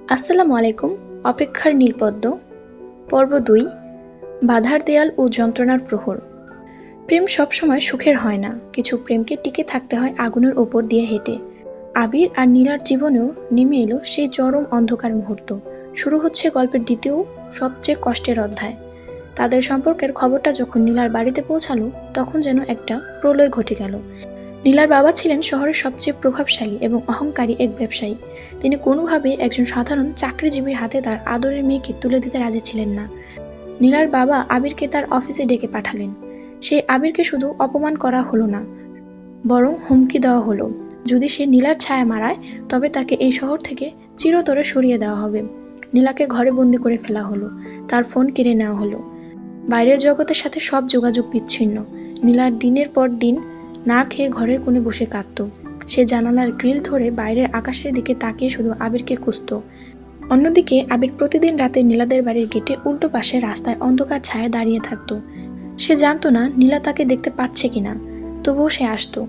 আসসালামু আলাইকুম। অপেক্ষার নীলপদ্ম পর্ব ২ বাধার দেয়াল ও যন্ত্রণার প্রহর। প্রেম সবসময় সুখের হয় না, কিছু প্রেমকে টিকে থাকতে হয় আগুনের ওপর দিয়ে হেঁটে। আবির আর নীলার জীবনেও নেমে এলো সেই চরম অন্ধকার মুহূর্ত। শুরু হচ্ছে গল্পের দ্বিতীয় সবচেয়ে কষ্টের অধ্যায়। তাদের সম্পর্কের খবরটা যখন নীলার বাড়িতে পৌঁছালো তখন যেন একটা প্রলয় ঘটে গেল। নীলার বাবা ছিলেন শহরের সবচেয়ে প্রভাবশালী এবং অহংকারী এক ব্যবসায়ী। তিনি কোনোভাবেই একজন সাধারণ চাকরিজীবীর হাতে তার আদরের মেয়েকে তুলে দিতে রাজি ছিলেন না। নীলার বাবা আবিরকে তার অফিসে ডেকে পাঠালেন। সেই আবিরকে শুধু অপমান করা হলো না, বরং হুমকি দেওয়া হলো, যদি সে নীলার ছায়া মারায় তবে তাকে এই শহর থেকে চিরতরে সরিয়ে দেওয়া হবে। নীলাকে ঘরে বন্দি করে ফেলা হলো, তার ফোন কেড়ে নেওয়া হলো, বাইরের জগতের সাথে সব যোগাযোগ বিচ্ছিন্ন। নীলার দিনের পর দিন না খেয়ে ঘরের কোণে বসে কাঁদত। সে জানালার গ্রিল ধরে বাইরের আকাশের দিকে তাকিয়ে শুধু আবিরকে খুঁজত। অন্যদিকে আবির প্রতিদিন রাতে নীলাদের বাড়ির গেটে উল্টো পাশে রাস্তায় অন্ধকার ছায়ায় দাঁড়িয়ে থাকত। সে জানতো না নীলা তাকে দেখতে পাচ্ছে কিনা, তবুও সে আসতো।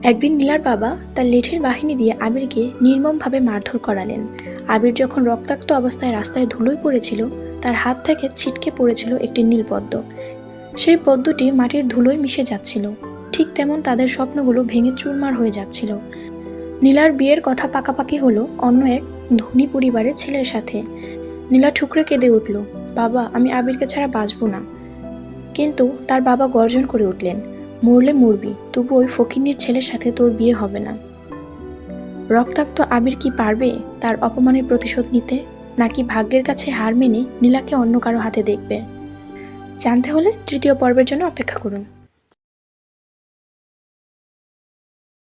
একদিন নীলার বাবা তার লেঠের বাহিনী দিয়ে আবিরকে নির্মমভাবে মারধর করালেন। আবির যখন রক্তাক্ত অবস্থায় রাস্তায় ধুলোয় পড়েছিল, তার হাত থেকে ছিটকে পড়েছিল একটি নীলপদ্ম। সেই পদ্মটি মাটির ধুলোয় মিশে যাচ্ছিল, ঠিক তেমন তাদের স্বপ্নগুলো ভেঙে চুরমার হয়ে যাচ্ছিল। নীলার বিয়ের কথা পাকাপাকি হলো অন্য এক ধনী পরিবারের ছেলের সাথে। নীলা ঠুকরে কেঁদে উঠল, বাবা, আমি আবিরকে ছাড়া বাঁচব না। কিন্তু তার বাবা গর্জন করে উঠলেন, মরলে মরবি, তবু ওই ফকিন্নির ছেলের সাথে তোর বিয়ে হবে না। রক্তাক্ত আবির কি পারবে তার অপমানের প্রতিশোধ নিতে, নাকি ভাগ্যের কাছে হার মেনে নীলাকে অন্য কারো হাতে দেখবে? জানতে হলে তৃতীয় পর্বের জন্য অপেক্ষা করুন।